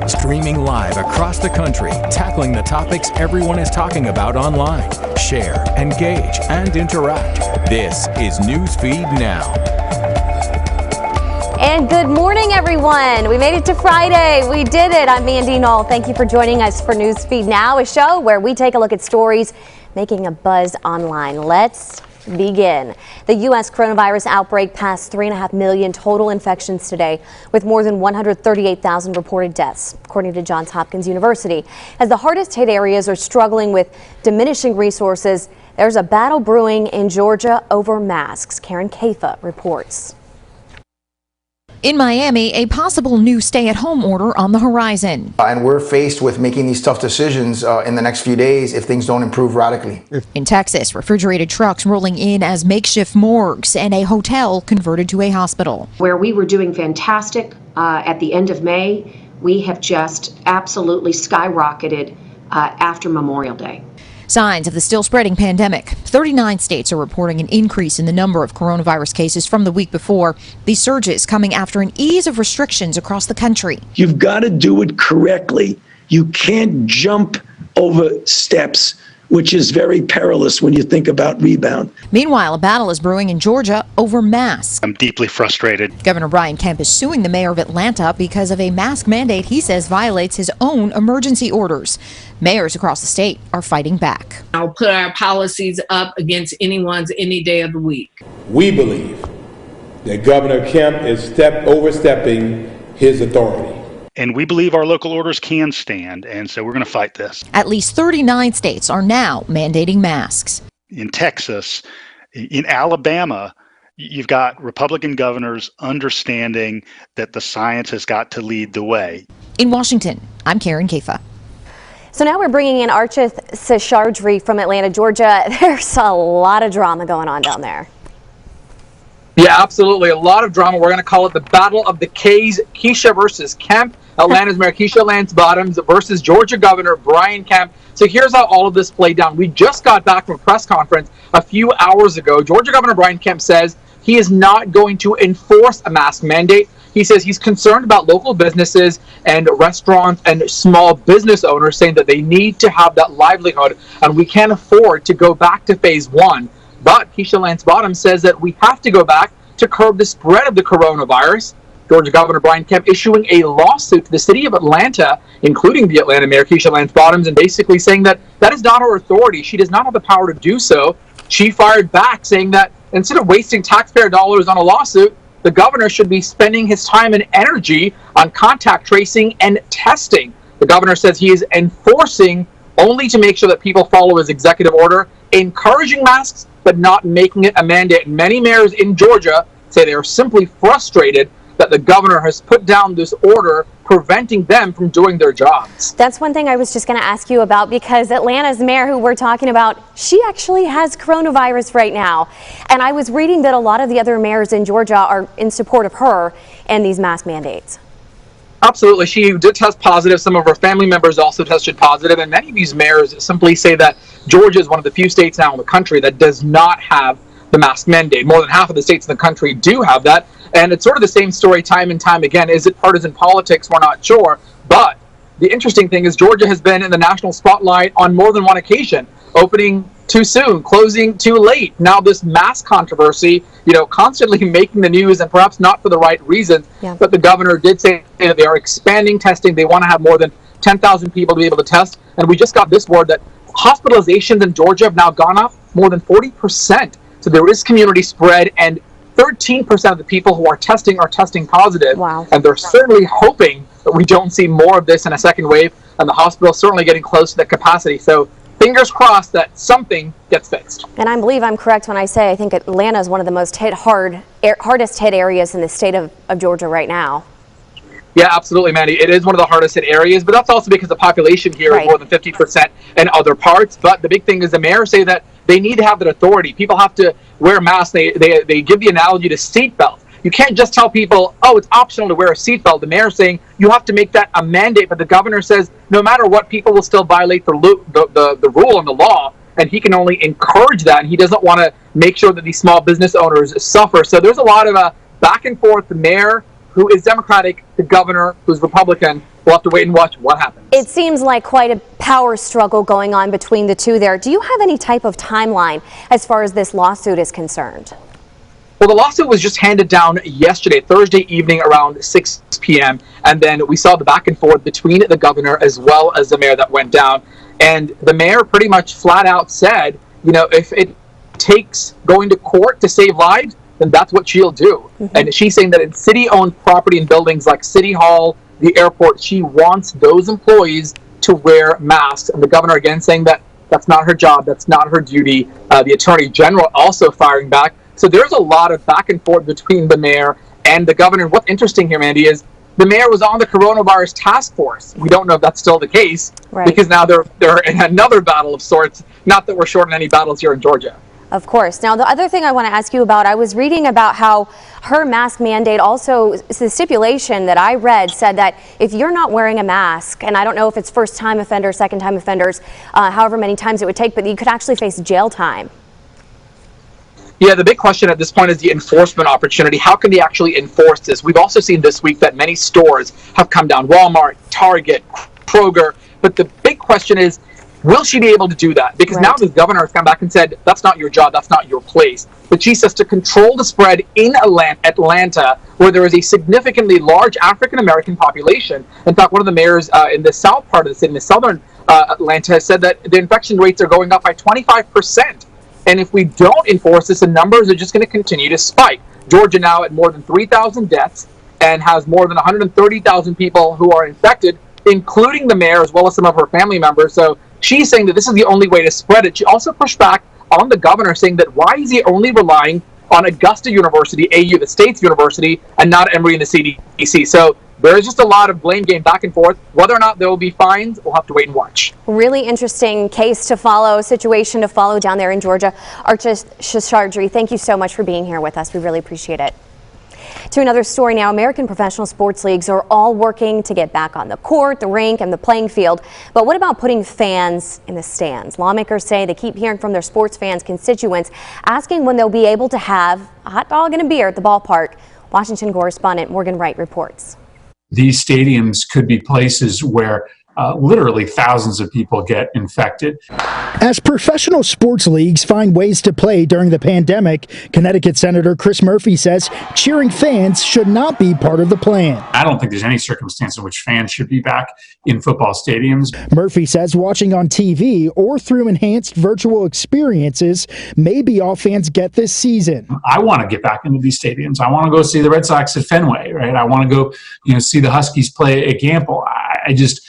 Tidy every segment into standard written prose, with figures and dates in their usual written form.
Streaming live across the country, tackling the topics everyone is talking about online. Share, engage, and interact. This is Newsfeed Now. And good morning, everyone. We made it to Friday. We did it. I'm Mandy Knoll. Thank you for joining us for Newsfeed Now, a show where we take a look at stories making a buzz online. Let's begin. The U.S. coronavirus outbreak passed 3.5 million total infections today, with more than 138,000 reported deaths, according to Johns Hopkins University. As the hardest hit areas are struggling with diminishing resources, there's a battle brewing in Georgia over masks. Keisha reports. In Miami, a possible new stay-at-home order on the horizon. And we're faced with making these tough decisions in the next few days if things don't improve radically. In Texas, refrigerated trucks rolling in as makeshift morgues and a hotel converted to a hospital. Where we were doing fantastic at the end of May, we have just absolutely skyrocketed after Memorial Day. Signs of the still spreading pandemic. 39 states are reporting an increase in the number of coronavirus cases from the week before. These surges coming after an ease of restrictions across the country. You've got to do it correctly. You can't jump over steps, which is very perilous when you think about rebound. Meanwhile, a battle is brewing in Georgia over masks. I'm deeply frustrated. Governor Kemp is suing the mayor of Atlanta because of a mask mandate he says violates his own emergency orders. Mayors across the state are fighting back. I'll put our policies up against anyone's any day of the week. We believe that Governor Kemp is overstepping his authority. And we believe our local orders can stand, and so we're going to fight this. At least 39 states are now mandating masks. In Texas, in Alabama, you've got Republican governors understanding that the science has got to lead the way. In Washington, I'm Keisha. So now we're bringing in Archith Seshadri from Atlanta, Georgia. There's a lot of drama going on down there. Yeah, absolutely. A lot of drama. We're going to call it the Battle of the K's. Keisha versus Kemp. Atlanta's Mayor Keisha Lance Bottoms versus Georgia Governor Brian Kemp. So here's how all of this played down. We just got back from a press conference a few hours ago. Georgia Governor Brian Kemp says he is not going to enforce a mask mandate. He says he's concerned about local businesses and restaurants and small business owners, saying that they need to have that livelihood and we can't afford to go back to phase one. But Keisha Lance Bottoms says that we have to go back to curb the spread of the coronavirus. Georgia Governor Brian Kemp issuing a lawsuit to the city of Atlanta, including the Atlanta Mayor Keisha Lance Bottoms, and basically saying that that is not her authority. She does not have the power to do so. She fired back, saying that instead of wasting taxpayer dollars on a lawsuit, the governor should be spending his time and energy on contact tracing and testing. The governor says he is enforcing only to make sure that people follow his executive order, encouraging masks, but not making it a mandate. Many mayors in Georgia say they are simply frustrated that the governor has put down this order preventing them from doing their jobs. That's one thing I was just going to ask you about, because Atlanta's mayor, who we're talking about, she actually has coronavirus right now. And I was reading that a lot of the other mayors in Georgia are in support of her and these mask mandates. Absolutely. She did test positive. Some of her family members also tested positive. And many of these mayors simply say that Georgia is one of the few states now in the country that does not have the mask mandate. More than half of the states in the country do have that. And it's sort of the same story time and time again. Is it partisan politics? We're not sure. But the interesting thing is Georgia has been in the national spotlight on more than one occasion. Opening too soon, closing too late. Now this mask controversy, constantly making the news, and perhaps not for the right reasons. Yeah. But the governor did say that they are expanding testing. They want to have more than 10,000 people to be able to test. And we just got this word that hospitalizations in Georgia have now gone up more than 40%. So there is community spread, and 13% of the people who are testing positive. Wow. And they're certainly hoping that we don't see more of this in a second wave, and the hospital is certainly getting close to the capacity. So fingers crossed that something gets fixed. And I believe I'm correct when I say I think Atlanta is one of the most hardest hit areas in the state of Georgia right now. Yeah, absolutely, Mandy. It is one of the hardest hit areas, but that's also because the population here is more than 50% in other parts. But the big thing is the mayors say that they need to have that authority. People have to wear masks. They give the analogy to seatbelts. You can't just tell people, oh, it's optional to wear a seatbelt. The mayor's saying you have to make that a mandate, but the governor says no matter what, people will still violate the rule and the law, and he can only encourage that, and he doesn't want to make sure that these small business owners suffer. So there's a lot of back and forth. The mayor who is Democratic, the governor, who's Republican. We'll have to wait and watch what happens. It seems like quite a power struggle going on between the two there. Do you have any type of timeline as far as this lawsuit is concerned? Well, the lawsuit was just handed down yesterday, Thursday evening around 6 p.m. And then we saw the back and forth between the governor as well as the mayor that went down. And the mayor pretty much flat out said, you know, if it takes going to court to save lives, then that's what she'll do. And she's saying that in city-owned property and buildings like City Hall, the airport, she wants those employees to wear masks. And the governor again saying that that's not her job, that's not her duty. The attorney general also firing back. So there's a lot of back and forth between the mayor and the governor. What's interesting here, Mandy, is the mayor was on the coronavirus task force. We don't know if that's still the case, because now they're in another battle of sorts. Not that we're short on any battles here in Georgia. Of course. Now, the other thing I want to ask you about, I was reading about how her mask mandate also, the stipulation that I read said that if you're not wearing a mask, and I don't know if it's first-time offenders, second-time offenders, however many times it would take, but you could actually face jail time. Yeah, the big question at this point is the enforcement opportunity. How can they actually enforce this? We've also seen this week that many stores have come down, Walmart, Target, Kroger. But the big question is, will she be able to do that? Because now the governor has come back and said, that's not your job, that's not your place. But she says to control the spread in Atlanta, where there is a significantly large African-American population. In fact, one of the mayors in the south part of the city, in the southern Atlanta, has said that the infection rates are going up by 25%. And if we don't enforce this, the numbers are just going to continue to spike. Georgia now at more than 3,000 deaths and has more than 130,000 people who are infected, including the mayor as well as some of her family members. So she's saying that this is the only way to spread it. She also pushed back on the governor, saying that why is he only relying on Augusta University, AU, the state's university, and not Emory and the CDC? So there's just a lot of blame game back and forth. Whether or not there will be fines, we'll have to wait and watch. Really interesting case to follow, situation to follow down there in Georgia. Archie Shashardry, thank you so much for being here with us. We really appreciate it. To another story now, American professional sports leagues are all working to get back on the court, the rink, and the playing field. But what about putting fans in the stands? Lawmakers say they keep hearing from their sports fans constituents asking when they'll be able to have a hot dog and a beer at the ballpark. Washington correspondent Morgan Wright reports. These stadiums could be places where literally thousands of people get infected. As professional sports leagues find ways to play during the pandemic, Connecticut Senator Chris Murphy says cheering fans should not be part of the plan. I don't think there's any circumstance in which fans should be back in football stadiums. Murphy says watching on TV or through enhanced virtual experiences may be all fans get this season. I want to get back into these stadiums. I want to go see the Red Sox at Fenway, right? I want to go, see the Huskies play at Gamble. I just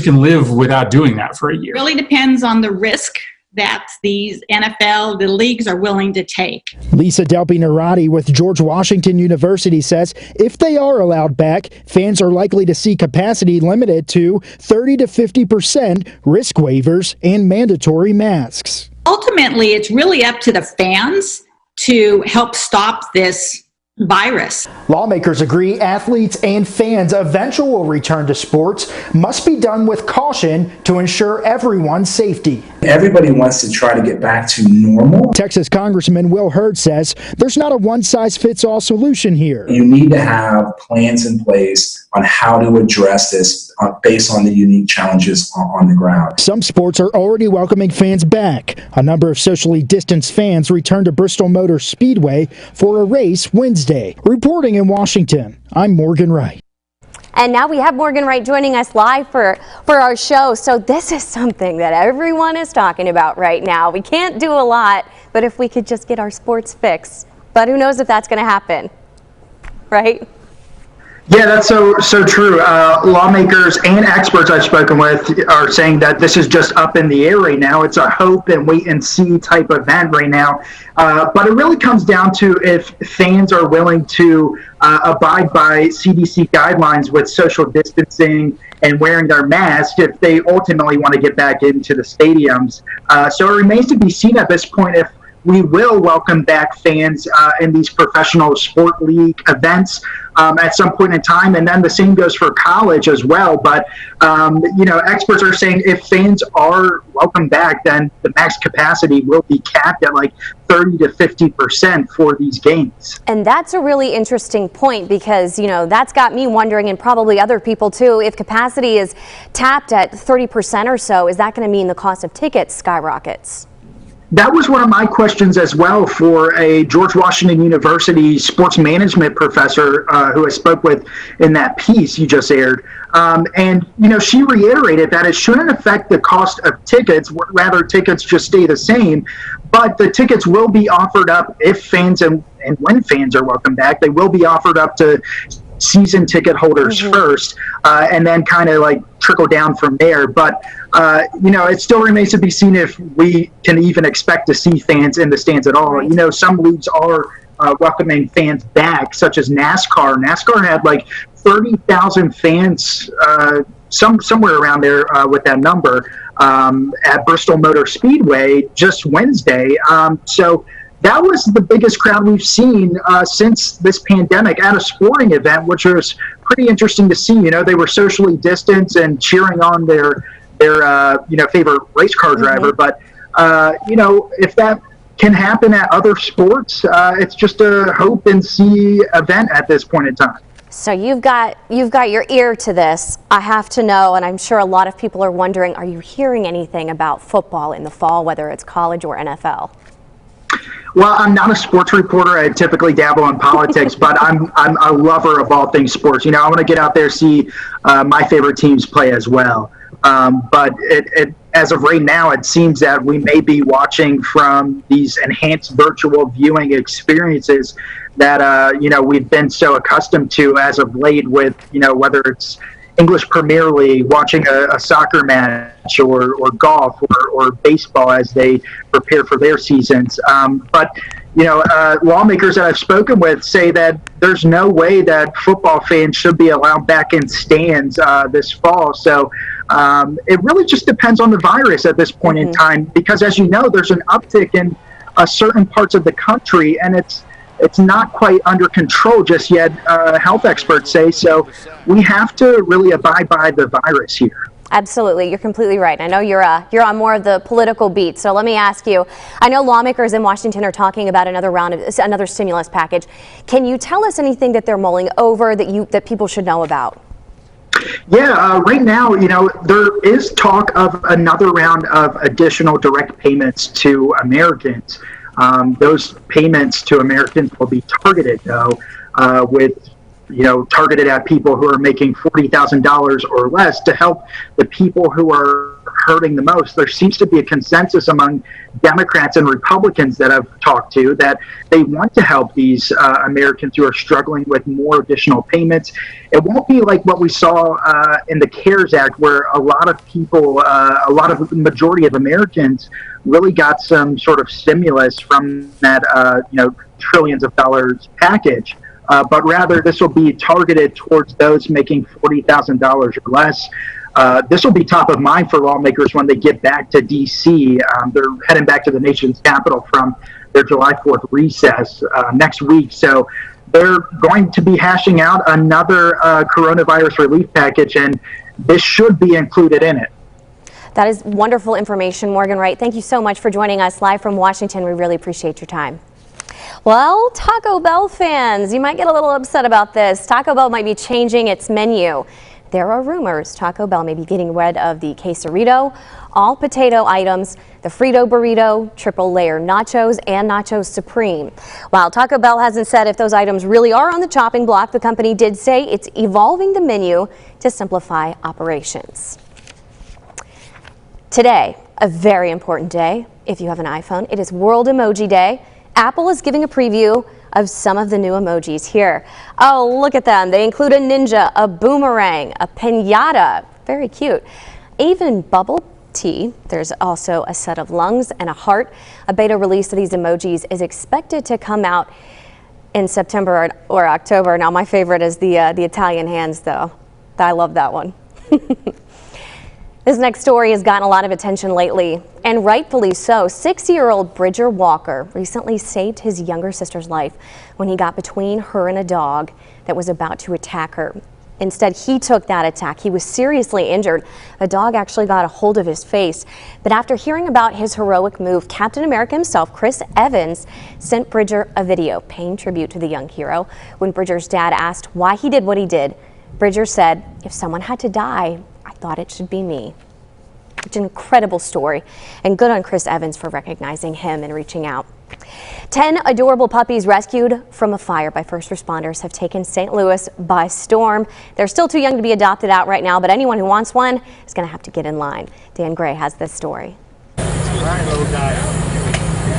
can live without doing that for a year. Really depends on the risk that these the leagues are willing to take. Lisa Delpi-Narati with George Washington University says if they are allowed back, fans are likely to see capacity limited to 30 to 50%, risk waivers, and mandatory masks. Ultimately, it's really up to the fans to help stop this virus. Lawmakers agree athletes and fans' eventual return to sports must be done with caution to ensure everyone's safety. Everybody wants to try to get back to normal. Texas Congressman Will Hurd says there's not a one-size-fits-all solution here. You need to have plans in place on how to address this based on the unique challenges on the ground. Some sports are already welcoming fans back. A number of socially distanced fans returned to Bristol Motor Speedway for a race Wednesday. Reporting in Washington, I'm Morgan Wright. And now we have Morgan Wright joining us live for our show. So this is something that everyone is talking about right now. We can't do a lot, but if we could just get our sports fixed. But who knows if that's going to happen, right? Yeah, that's so true. Lawmakers and experts I've spoken with are saying that this is just up in the air right now. It's a hope and wait and see type event right now. But it really comes down to if fans are willing to abide by CDC guidelines with social distancing and wearing their masks if they ultimately want to get back into the stadiums. So it remains to be seen at this point if we will welcome back fans in these professional sport league events at some point in time. And then the same goes for college as well. But, experts are saying if fans are welcome back, then the max capacity will be capped at like 30 to 50% for these games. And that's a really interesting point because, that's got me wondering, and probably other people too, if capacity is tapped at 30% or so, is that going to mean the cost of tickets skyrockets? That was one of my questions as well for a George Washington University sports management professor who I spoke with in that piece you just aired. And she reiterated that it shouldn't affect the cost of tickets, rather tickets just stay the same, but the tickets will be offered up if fans and when fans are welcome back, they will be offered up to season ticket holders first, and then kind of like trickle down from there. But it still remains to be seen if we can even expect to see fans in the stands at all. Right. Some leagues are welcoming fans back, such as NASCAR. NASCAR had like 30,000 fans, somewhere around there with that number, at Bristol Motor Speedway just Wednesday. So that was the biggest crowd we've seen since this pandemic at a sporting event, which was pretty interesting to see. They were socially distanced and cheering on their favorite race car driver. But if that can happen at other sports, it's just a hope and see event at this point in time. So you've got your ear to this. I have to know, and I'm sure a lot of people are wondering, are you hearing anything about football in the fall, whether it's college or NFL? Well, I'm not a sports reporter. I typically dabble in politics, but I'm a lover of all things sports. I want to get out there, see my favorite teams play as well. But it as of right now, it seems that we may be watching from these enhanced virtual viewing experiences that we've been so accustomed to as of late, with whether it's English Premier League, watching a soccer match, or golf, or baseball as they prepare for their seasons. But lawmakers that I've spoken with say that there's no way that football fans should be allowed back in stands this fall. So it really just depends on the virus at this point in time, because as you know, there's an uptick in certain parts of the country, and it's not quite under control just yet, health experts say. So we have to really abide by the virus here. Absolutely. You're completely right. I know you're on more of the political beat. So let me ask you, I know lawmakers in Washington are talking about another stimulus package. Can you tell us anything that they're mulling over that people should know about? Yeah, right now, there is talk of another round of additional direct payments to Americans. Those payments to Americans will be targeted, though, targeted at people who are making $40,000 or less to help the people who are hurting the most. There seems to be a consensus among Democrats and Republicans that I've talked to that they want to help these Americans who are struggling with more additional payments. It won't be like what we saw in the CARES Act, where a lot of people, the majority of Americans really got some sort of stimulus from that, trillions of dollars package. But rather, this will be targeted towards those making $40,000 or less. This will be top of mind for lawmakers when they get back to D.C. They're heading back to the nation's capital from their July 4th recess next week. So they're going to be hashing out another coronavirus relief package, and this should be included in it. That is wonderful information, Morgan Wright. Thank you so much for joining us live from Washington. We really appreciate your time. Well, Taco Bell fans, you might get a little upset about this. Taco Bell might be changing its menu. There are rumors Taco Bell may be getting rid of the quesarito, all potato items, the Frito burrito, triple layer nachos, and nachos supreme. While Taco Bell hasn't said if those items really are on the chopping block, the company did say it's evolving the menu to simplify operations. Today, a very important day. If you have an iPhone, it is World Emoji Day. Apple is giving a preview of some of the new emojis here. Oh, look at them. They include a ninja, a boomerang, a piñata. Very cute. Even bubble tea. There's also a set of lungs and a heart. A beta release of these emojis is expected to come out in September or October. Now, my favorite is the Italian hands, though. I love that one. This next story has gotten a lot of attention lately, and rightfully so. 6-year-old Bridger Walker recently saved his younger sister's life when he got between her and a dog that was about to attack her. Instead, he took that attack. He was seriously injured. A dog actually got a hold of his face. But after hearing about his heroic move, Captain America himself, Chris Evans, sent Bridger a video paying tribute to the young hero. When Bridger's dad asked why he did what he did, Bridger said, "If someone had to die, I thought it should be me." It's an incredible story, and good on Chris Evans for recognizing him and reaching out. 10 adorable puppies rescued from a fire by first responders have taken St. Louis by storm. They're still too young to be adopted out right now, but anyone who wants one is going to have to get in line. Dan Gray has this story. All right, little guy.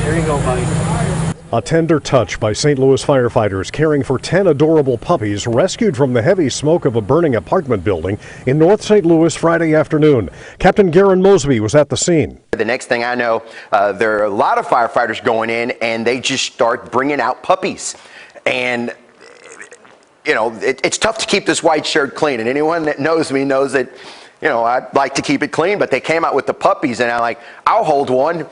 Here you go, buddy. A tender touch by St. Louis firefighters caring for 10 adorable puppies rescued from the heavy smoke of a burning apartment building in North St. Louis Friday afternoon. Captain Garen Mosby was at the scene. The next thing I know, there are a lot of firefighters going in and they just start bringing out puppies. And, you know, it's tough to keep this white shirt clean. And anyone that knows me knows that, you know, I like to keep it clean. But they came out with the puppies and I'm like, I'll hold one.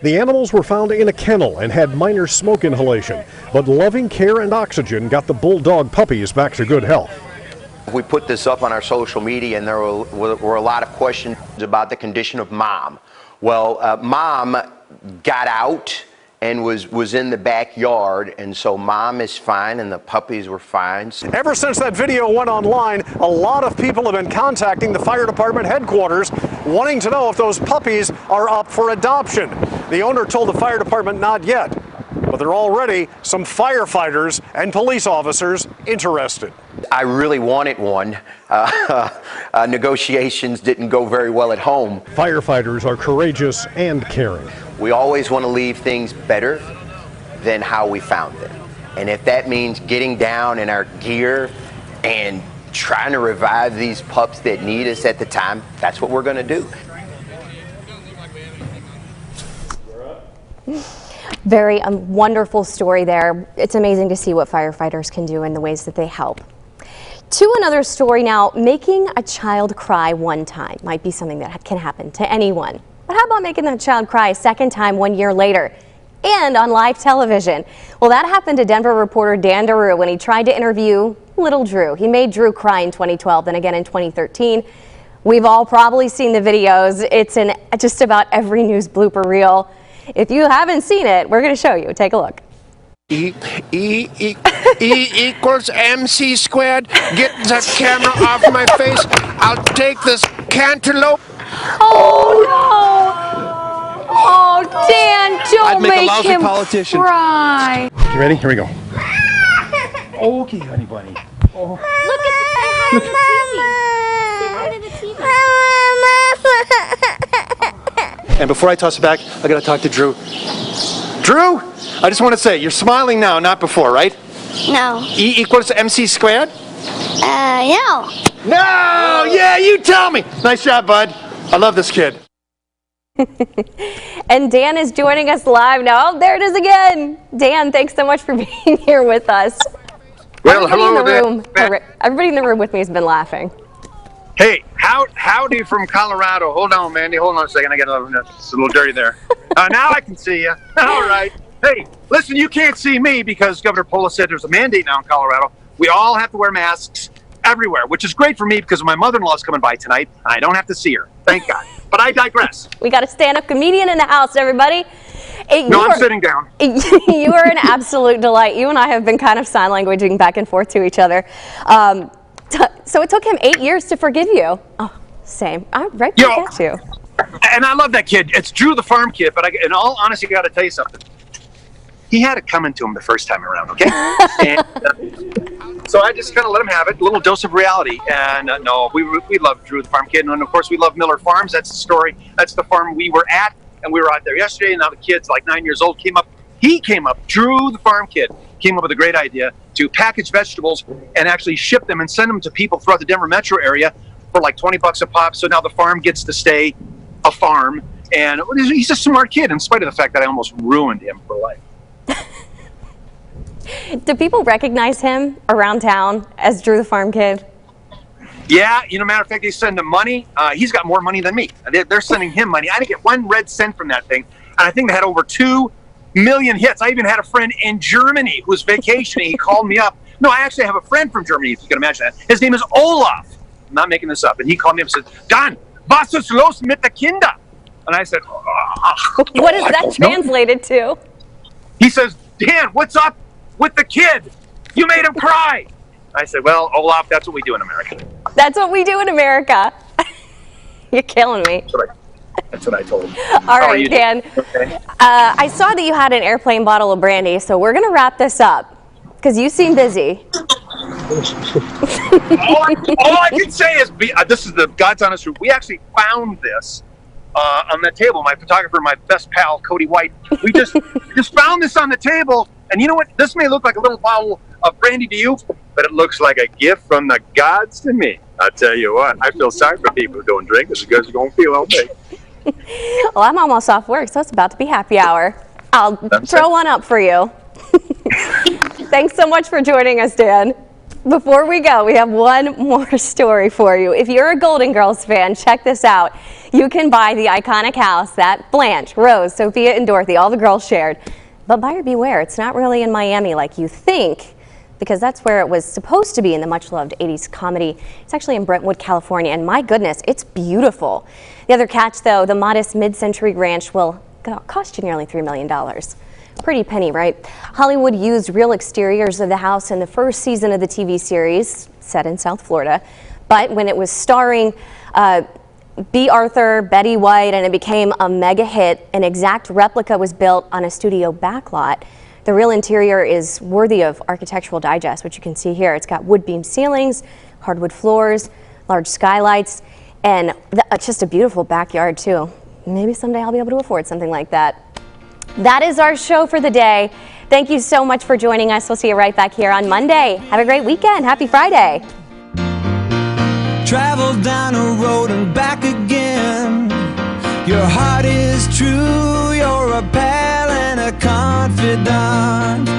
The animals were found in a kennel and had minor smoke inhalation, but loving care and oxygen got the bulldog puppies back to good health. We put this up on our social media and there were a lot of questions about the condition of Mom. Well, Mom got out and was in the backyard, and so Mom is fine and the puppies were fine. Ever since that video went online, a lot of people have been contacting the fire department headquarters wanting to know if those puppies are up for adoption. The owner told the fire department not yet, but there are already some firefighters and police officers interested. I really wanted one. Negotiations didn't go very well at home. Firefighters are courageous and caring. We always want to leave things better than how we found them. And if that means getting down in our gear and trying to revive these pups that need us at the time, that's what we're going to do. Very wonderful story there. It's amazing to see what firefighters can do and the ways that they help. To another story now, making a child cry one time might be something that can happen to anyone. But how about making that child cry a second time 1 year later and on live television? Well, that happened to Denver reporter Dan Duryea when he tried to interview little Drew. He made Drew cry in 2012, then again in 2013. We've all probably seen the videos. It's in just about every news blooper reel. If you haven't seen it, we're going to show you. Take a look. E equals MC squared. Get the camera off my face. I'll take this cantaloupe. Oh no! Oh, Dan, don't make him politician. cry. You ready? Here we go. Okay, honey bunny. Oh. Look at the TV. And before I toss it back, I gotta talk to Drew. Drew, I just want to say, you're smiling now, not before, right? No. E equals MC squared? No. No! Yeah, you tell me. Nice job, bud. I love this kid. And Dan is joining us live now. Oh, there it is again. Dan, thanks so much for being here with us. Well, Everybody in the room with me has been laughing. Hey, howdy from Colorado. Hold on, Mandy. Hold on a second. It's a little dirty there. Now I can see you. All right. Hey, listen, you can't see me because Governor Polis said there's a mandate now in Colorado. We all have to wear masks everywhere, which is great for me because my mother-in-law is coming by tonight. I don't have to see her. Thank God. But I digress. We got a stand-up comedian in the house, everybody. I'm sitting down. You are an absolute delight. You and I have been kind of sign languaging back and forth to each other. So it took him 8 years to forgive you. Oh, same. I'm right back at you. And I love that kid. It's Drew the farm kid, but in all honesty, I got to tell you something. He had it coming to him the first time around, okay? And, so I just kind of let him have it, a little dose of reality. And no, we love Drew the farm kid. And of course, we love Miller Farms. That's the story. That's the farm we were at. And we were out there yesterday. And now the kid's like 9 years old. He came up, Drew the farm kid, came up with a great idea to package vegetables and actually ship them and send them to people throughout the Denver metro area for like $20 a pop. So now the farm gets to stay a farm. And he's a smart kid in spite of the fact that I almost ruined him for life. Do people recognize him around town as Drew the farm kid? Yeah, matter of fact, they send him money. He's got more money than me. They're sending him money. I didn't get 1 red cent from that thing. And I think they had over 2 million hits. I even had a friend in Germany who was vacationing. He called me up. No, I actually have a friend from Germany, if you can imagine that. His name is Olaf. I'm not making this up. And he called me up and said, Dan, was ist los mit der Kinder? And I said, what is that translated to? He says, Dan, what's up with the kid? You made him cry. I said, well, Olaf, that's what we do in America. That's what we do in America. You're killing me. That's what I told him. All right, Dan. Okay. I saw that you had an airplane bottle of brandy, so we're going to wrap this up because you seem busy. all I can say is, this is the God's honest truth. We actually found this on the table. My photographer, my best pal, Cody White, we just found this on the table. And you know what? This may look like a little bottle of brandy to you, but it looks like a gift from the gods to me. I tell you what, I feel sorry for people who don't drink as good as you're going to feel all day. Well, I'm almost off work, so it's about to be happy hour. I'll throw one up for you. Thanks so much for joining us, Dan. Before we go, we have one more story for you. If you're a Golden Girls fan, check this out. You can buy the iconic house that Blanche, Rose, Sophia, and Dorothy, all the girls shared. But buyer beware, it's not really in Miami like you think, because that's where it was supposed to be in the much-loved 80s comedy. It's actually in Brentwood, California, and my goodness, it's beautiful. The other catch, though, the modest mid-century ranch will cost you nearly $3 million. Pretty penny, right? Hollywood used real exteriors of the house in the first season of the TV series, set in South Florida. But when it was starring B. Arthur, Betty White, and it became a mega hit, an exact replica was built on a studio backlot. The real interior is worthy of Architectural Digest, which you can see here. It's got wood beam ceilings, hardwood floors, large skylights, and just a beautiful backyard too. Maybe someday I'll be able to afford something like that. That is our show for the day. Thank you so much for joining us. We'll see you right back here on Monday. Have a great weekend. Happy Friday. Travel down a road and back again. Your heart is true, you're a pal and a confidant.